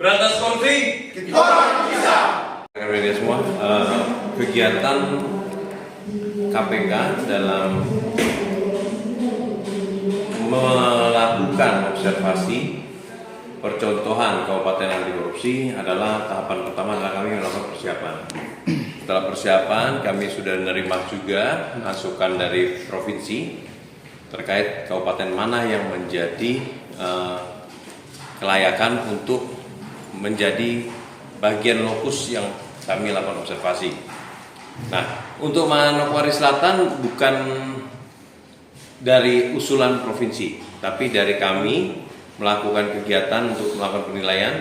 Berantas korupsi, kita orang bisa. Rekan-rekan semua, kegiatan KPK dalam melakukan observasi percontohan Kabupaten anti korupsi adalah tahapan pertama adalah kami melakukan persiapan. Setelah persiapan, kami sudah menerima juga masukan dari provinsi terkait kabupaten mana yang menjadi kelayakan untuk menjadi bagian lokus yang kami lakukan observasi. Nah, untuk Manokwari Selatan bukan dari usulan provinsi, tapi dari kami melakukan kegiatan untuk melakukan penilaian.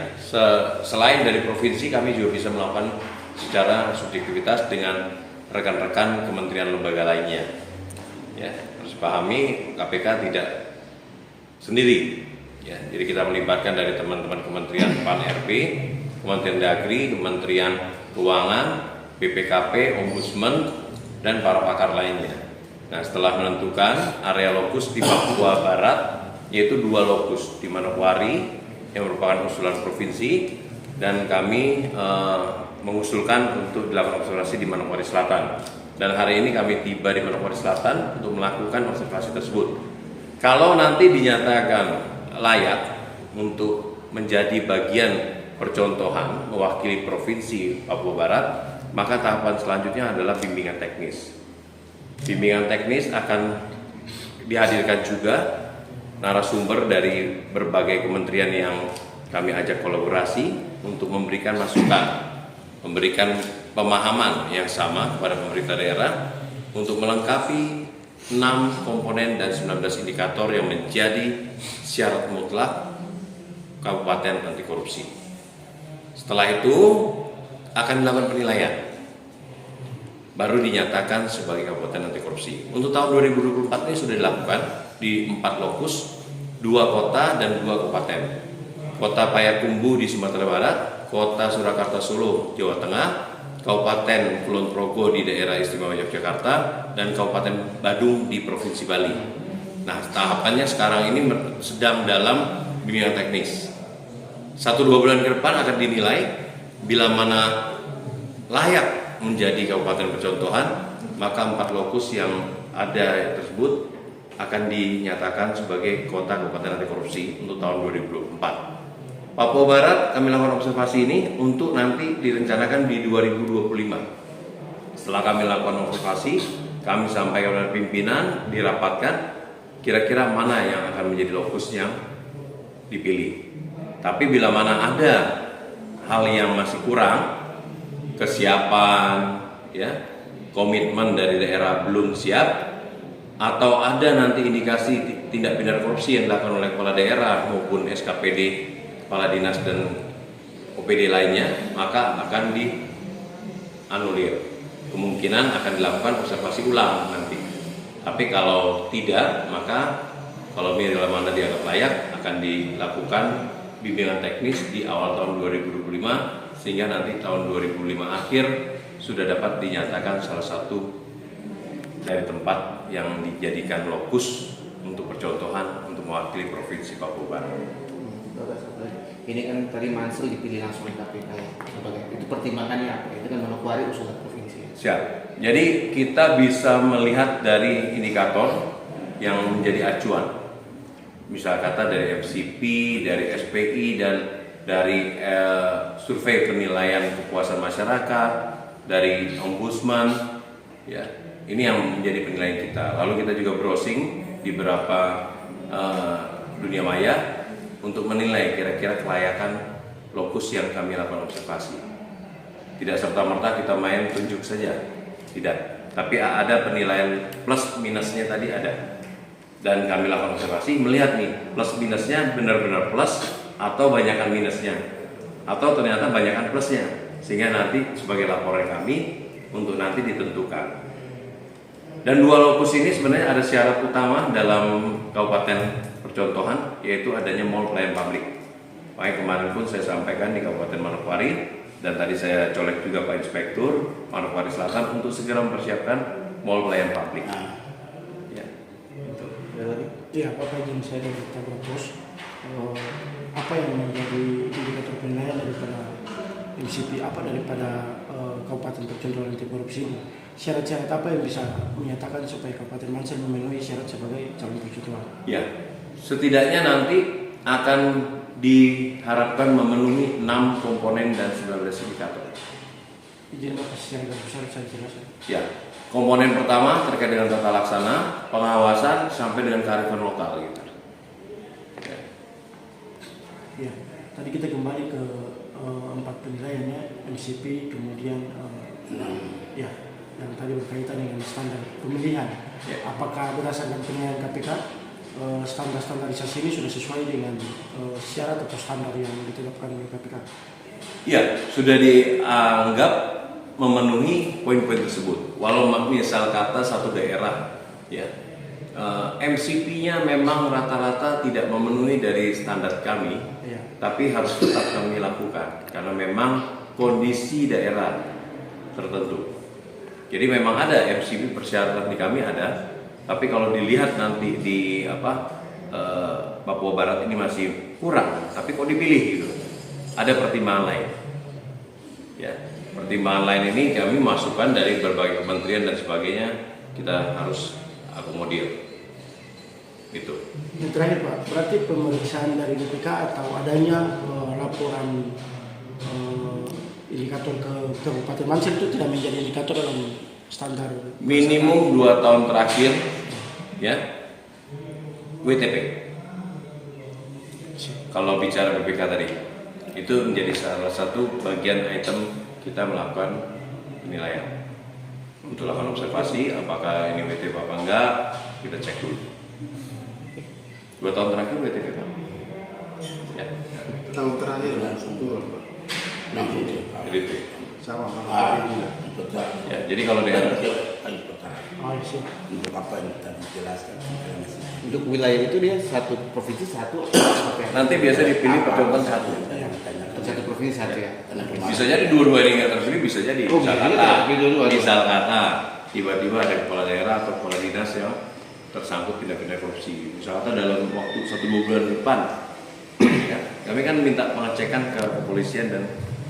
Selain dari provinsi, kami juga bisa melakukan secara subjektivitas dengan rekan-rekan kementerian lembaga lainnya. Ya, harus pahami KPK tidak sendiri. Ya, jadi kita melibatkan dari teman-teman Kementerian PAN-RB, Kementerian Dagri, Kementerian Keuangan, BPKP, Ombudsman, dan para pakar lainnya. Nah, setelah menentukan area lokus di Papua Barat, yaitu 2 lokus di Manokwari yang merupakan usulan provinsi, dan kami mengusulkan untuk dilakukan observasi di Manokwari Selatan. Dan hari ini kami tiba di Manokwari Selatan untuk melakukan observasi tersebut. Kalau nanti dinyatakan layak untuk menjadi bagian percontohan mewakili provinsi Papua Barat, maka tahapan selanjutnya adalah bimbingan teknis. Bimbingan teknis akan dihadirkan juga narasumber dari berbagai kementerian yang kami ajak kolaborasi untuk memberikan masukan, memberikan pemahaman yang sama kepada pemerintah daerah untuk melengkapi 6 komponen dan 19 indikator yang menjadi syarat mutlak Kabupaten anti korupsi. Setelah itu akan dilakukan penilaian, baru dinyatakan sebagai Kabupaten anti korupsi. Untuk tahun 2024 ini sudah dilakukan di 4 lokus, 2 kota dan 2 kabupaten. Kota Payakumbuh di Sumatera Barat, Kota Surakarta Solo, Jawa Tengah, Kabupaten Kulon Progo di daerah istimewa Yogyakarta, dan Kabupaten Badung di Provinsi Bali. Nah, tahapannya sekarang ini sedang dalam bimbingan teknis. 1-2 bulan ke depan akan dinilai bila mana layak menjadi kabupaten percontohan, maka 4 lokus yang ada tersebut akan dinyatakan sebagai kota kabupaten anti korupsi untuk tahun 2024. Papua Barat kami lakukan observasi ini untuk nanti direncanakan di 2025. Setelah kami lakukan observasi, kami sampaikan kepada pimpinan, dirapatkan kira-kira mana yang akan menjadi lokus yang dipilih. Tapi bila mana ada hal yang masih kurang, kesiapan, ya, komitmen dari daerah belum siap, atau ada nanti indikasi tindak pidana korupsi yang dilakukan oleh kepala daerah maupun SKPD, kepala dinas dan OPD lainnya, maka akan dianulir. Kemungkinan akan dilakukan observasi ulang nanti. Tapi kalau tidak, maka kalau bila mana dianggap layak, akan dilakukan bimbingan teknis di awal tahun 2025, sehingga nanti tahun 2005 akhir sudah dapat dinyatakan salah satu dari tempat yang dijadikan lokus untuk percontohan untuk mewakili Provinsi Papua Barat. Ini kan tadi Mansur dipilih langsung oleh KPK sebagai itu pertimbangannya apa? Itu kan Manokwari usulan provinsi. Siap. Jadi kita bisa melihat dari indikator yang menjadi acuan. Misal kata dari FCP, dari SPI, dan dari survei penilaian kepuasan masyarakat, dari Ombudsman, ya. Ini yang menjadi penilaian kita. Lalu kita juga browsing di beberapa dunia maya untuk menilai kira-kira kelayakan lokus yang kami lakukan observasi. Tidak serta-merta kita main tunjuk saja, tidak. Tapi ada penilaian plus minusnya tadi ada. Dan kami lakukan observasi, melihat nih plus minusnya benar-benar plus atau banyakkan minusnya, atau ternyata banyakkan plusnya, sehingga nanti sebagai laporan kami untuk nanti ditentukan. Dan 2 lokus ini sebenarnya ada syarat utama dalam kabupaten percontohan, yaitu adanya mall pelayanan publik. Makanya kemarin pun saya sampaikan di Kabupaten Manokwari, dan tadi saya colek juga Pak Inspektur Manokwari Selatan untuk segera mempersiapkan mall pelayanan publik. Ya, itu. Ya, Bapak izin saya dari Tabrak Pos. Apa yang menjadi indikator penilaian apa daripada Kabupaten Percontohan Anti Korupsi ini? Syarat-syarat apa yang bisa menyatakan supaya Kabupaten Mansel memenuhi syarat sebagai calon percontohan? Ya, setidaknya nanti akan diharapkan memenuhi 6 komponen dan 19 indikator. Izin Bapak secara besar saya jelaskan. Ya, komponen pertama terkait dengan tata laksana, pengawasan sampai dengan kearifan lokal gitu. Ya. Ya, tadi kita kembali ke 4 penilaiannya, MCP, kemudian ya, yang tadi berkaitan dengan standar pemilihan. Ya. Apakah berdasarkan penilaian KPK standar-standarisasi ini sudah sesuai dengan syarat atau standar yang ditetapkan oleh KPK? Ya, sudah dianggap memenuhi poin-poin tersebut. Walau misal kata satu daerah, ya, MCP-nya memang rata-rata tidak memenuhi dari standar kami, Ya. tapi harus tetap kami lakukan karena memang kondisi daerah tertentu. Jadi memang ada MCP persyaratan di kami ada, tapi kalau dilihat nanti di Papua Barat ini masih kurang, tapi kok dipilih gitu? Ada pertimbangan lain. Ya, pertimbangan lain ini kami masukkan dari berbagai kementerian dan sebagainya, kita harus akomodir. Gitu. Yang terakhir Pak, berarti pemeriksaan dari BPK atau adanya laporan indikator ke Kabupaten Mansel itu tidak menjadi indikator dalam standar Minimum 2 tahun terakhir, ya, WTP. Kalau bicara BPK tadi, itu menjadi salah satu bagian item kita melakukan penilaian. Untuk lakukan observasi, apakah ini WTP apa enggak, kita cek dulu. 2 tahun terakhir WTP Pak. Ya, Tahun terakhir langsung turun, Pak. Langsung WTP. Sama Ya, jadi kalau daerah untuk apa yang tadi dijelaskan. Untuk wilayah itu dia satu provinsi satu apa ya? nanti biasa dipilih percontohan satu. Satu provinsi satu ya. Bisa jadi dua-dua ini nggak terpilih, bisa jadi. Oh, Misal bisa kata, jadi, dua-dua. misal kata tiba-tiba ada kepala daerah atau kepala dinas yang tersangkut tindak pidana korupsi. Misal kata dalam waktu 1-2 bulan depan, ya, kami kan minta pengecekan ke kepolisian dan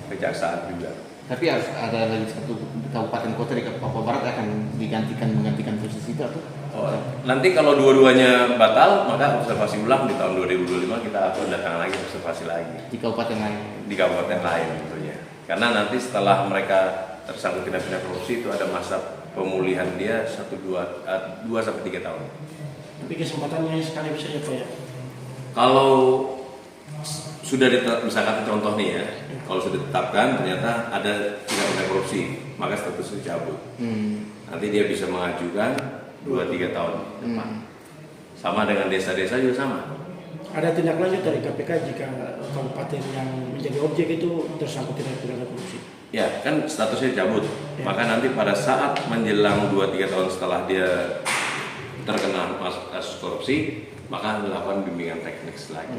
kejaksaan juga. Tapi harus ada lagi satu kabupaten kota di Papua Barat akan menggantikan posisi itu atau? Oh, nanti kalau dua-duanya batal, maka observasi ulang di tahun 2025 kita akan datang lagi observasi lagi Di kabupaten lain. di kabupaten lain tentunya. Karena nanti setelah mereka tersangkut tindak pidana korupsi itu ada masa pemulihan dia 2-3 tahun. Tapi kesempatannya sekali bisa ya Pak ya? Kalau sudah misalkan contoh nih ya, kalau sudah ditetapkan ternyata ada tindak pidana korupsi, maka statusnya dicabut. Nanti dia bisa mengajukan 2-3 tahun depan. Sama dengan desa-desa juga sama. Ada tindak lanjut dari KPK jika kabupaten yang menjadi objek itu tersangkut tindak pidana korupsi? Ya, kan statusnya dicabut. Ya. Maka nanti pada saat menjelang 2-3 tahun setelah dia terkena kasus korupsi, maka dilakukan bimbingan teknis lagi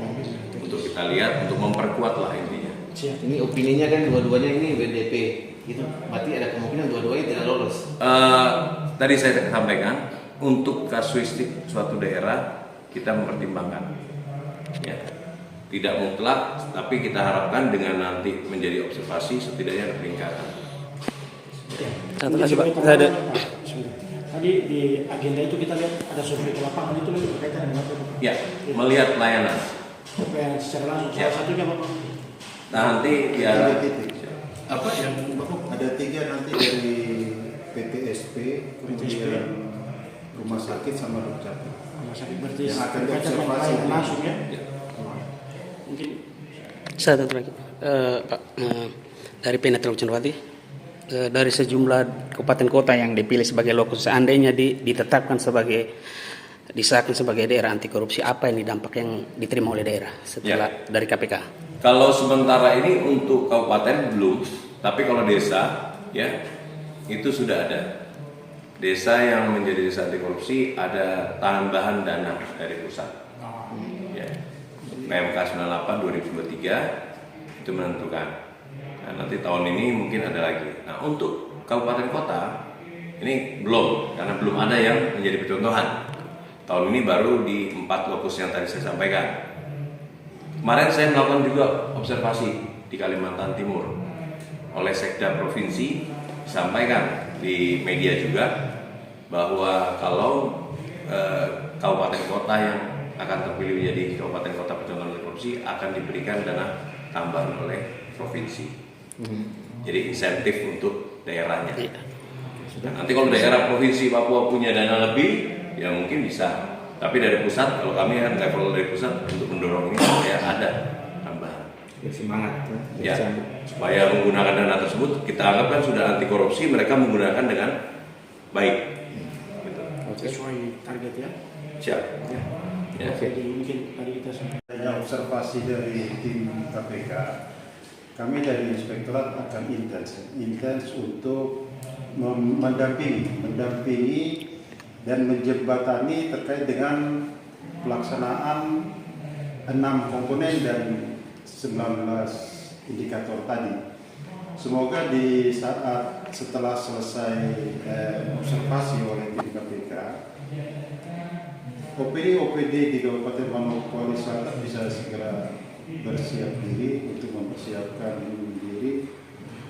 untuk kita lihat, untuk memperkuat lah intinya. Siap. Ini opininya kan dua-duanya ini WDP. Itu berarti ada kemungkinan dua-duanya tidak lolos. Tadi saya sampaikan, untuk kasuistik suatu daerah kita mempertimbangkan, ya, tidak mutlak, tapi kita harapkan dengan nanti menjadi observasi setidaknya ada peningkatan. Satu lagi Pak, tadi di agenda itu kita lihat ada survei ke lapangan itu lebih berkaitan dengan apa Pak? Ya, melihat pelayanan. Survei yang secara langsung, Ya. salah satunya Bapak. Nah, nanti ya, Ada titik. Apa yang Bapak? Ada 3 nanti dari PTSP, kemudian rumah sakit sama dukcapil. Rumah sakit berarti Yang akan berkaitan dengan diobservasi. pelayanan langsung ya? Mungkin Satu lagi, Pak, dari Penetrol Cenrawati, dari sejumlah kabupaten kota yang dipilih sebagai lokus, seandainya ditetapkan disahkan sebagai daerah anti korupsi, apa ini dampak yang diterima oleh daerah setelah dari KPK? kalau sementara ini untuk kabupaten belum, tapi kalau desa, ya, itu sudah ada. Desa yang menjadi desa anti korupsi ada tambahan dana dari pusat. Ya. PMK 98 2023 itu menentukan. Nah, nanti tahun ini mungkin ada lagi. Nah, untuk kabupaten kota ini belum, karena belum ada yang menjadi percontohan. Tahun ini baru di 4 lokus yang tadi saya sampaikan. Kemarin saya melakukan juga observasi di Kalimantan Timur. oleh Sekda Provinsi, sampaikan di media juga bahwa kalau kabupaten kota yang akan terpilih menjadi kabupaten kota pecontohan oleh provinsi akan diberikan dana tambahan oleh provinsi. Jadi insentif untuk daerahnya. Nah, nanti kalau daerah provinsi Papua punya dana lebih, ya mungkin bisa. Tapi dari pusat, kalau kami kan level dari pusat untuk mendorong ini supaya ada tambahan. Ya, semangat Ya, supaya menggunakan dana tersebut kita anggap kan sudah anti korupsi, mereka menggunakan dengan baik. Gitu. Sesuai target ya. Siap. Ya. Jadi mungkin tadi kita sampai. Adanya observasi dari tim KPK, kami dari Inspektorat akan intens untuk mendampingi dan menjembatani terkait dengan pelaksanaan 6 komponen dan 19 indikator tadi. Semoga di saat setelah selesai observasi oleh tim KPK, OPD di Kabupaten Manokwari Selatan bisa segera bersiap diri untuk mempersiapkan diri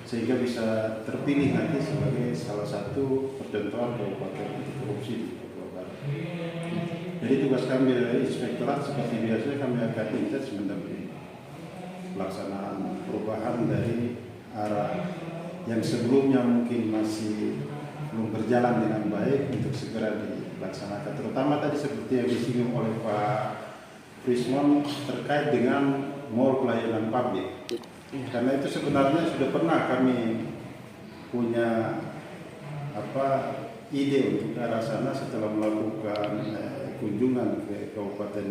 sehingga bisa terpilih nanti sebagai salah satu percontohan kabupaten anti korupsi di Papua Barat. Jadi tugas kami dari Inspektorat seperti biasa kami akan intens mendampingi pelaksanaan perubahan dari arah yang sebelumnya mungkin masih belum berjalan dengan baik untuk segera dilaksanakan. Terutama tadi seperti yang disinggung oleh Pak Prismon terkait dengan mall pelayanan publik. Karena itu sebenarnya sudah pernah kami punya ide untuk ke arah sana setelah melakukan kunjungan ke Kabupaten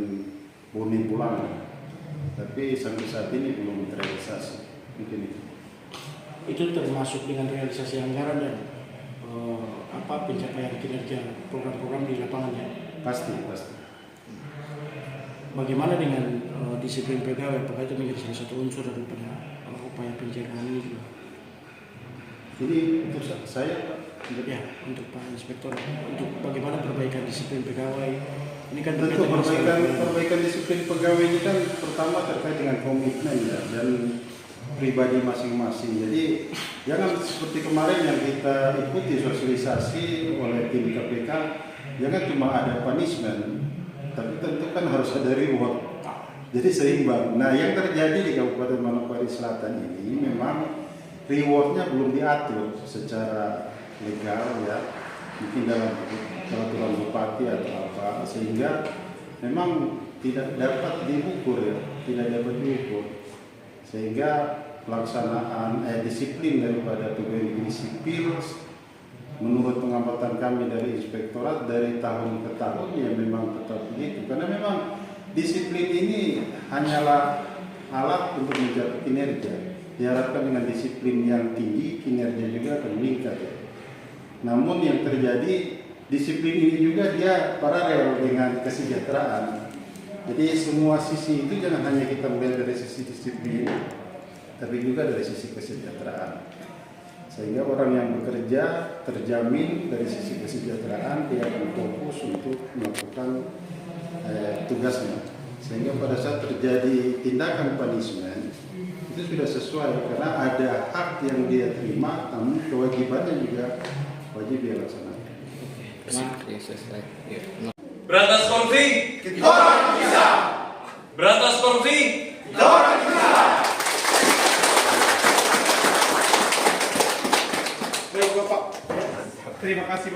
Bone Bolango. Tapi sampai saat ini belum terrealisasi. Mungkin Itu termasuk dengan realisasi anggaran dan pencapaian kinerja program-program di lapangan ya. pasti. Bagaimana dengan disiplin pegawai? Apakah itu menjadi salah satu unsur daripada upaya pencegahan ini juga? Jadi untuk saya Ya, untuk Pak Inspektor, untuk bagaimana perbaikan disiplin pegawai? Ini kan tentu berkaitan dengan perbaikan disiplin pegawai ini kan pertama terkait dengan komitmen ya, dan pribadi masing-masing. Jadi jangan seperti kemarin yang kita ikuti sosialisasi oleh tim KPK, jangan cuma ada punishment, tapi tentu kan harus ada reward. Jadi seimbang. Nah, yang terjadi di Kabupaten Manokwari Selatan ini memang rewardnya belum diatur secara legal ya, mungkin dalam peraturan bupati atau apa, sehingga memang tidak dapat diukur ya, sehingga pelaksanaan disiplin daripada pegawai negeri sipil menurut pengamatan kami dari Inspektorat dari tahun ke tahun ya memang tetap begitu, karena memang disiplin ini hanyalah alat untuk mencapai kinerja. Diharapkan dengan disiplin yang tinggi kinerja juga akan meningkat ya. Namun yang terjadi disiplin ini juga dia paralel dengan kesejahteraan. Jadi semua sisi itu jangan hanya kita melihat dari sisi disiplin, tapi juga dari sisi kesejahteraan. Sehingga orang yang bekerja terjamin dari sisi kesejahteraan, dia akan fokus untuk melakukan tugasnya. Sehingga pada saat terjadi tindakan punishment itu sudah sesuai karena ada hak yang dia terima, namun kewajibannya juga wajib dia laksanakan. Berantas korupsi, kita orang bisa. Berantas korupsi, kita orang bisa. Baik Bapak, terima kasih Bapak.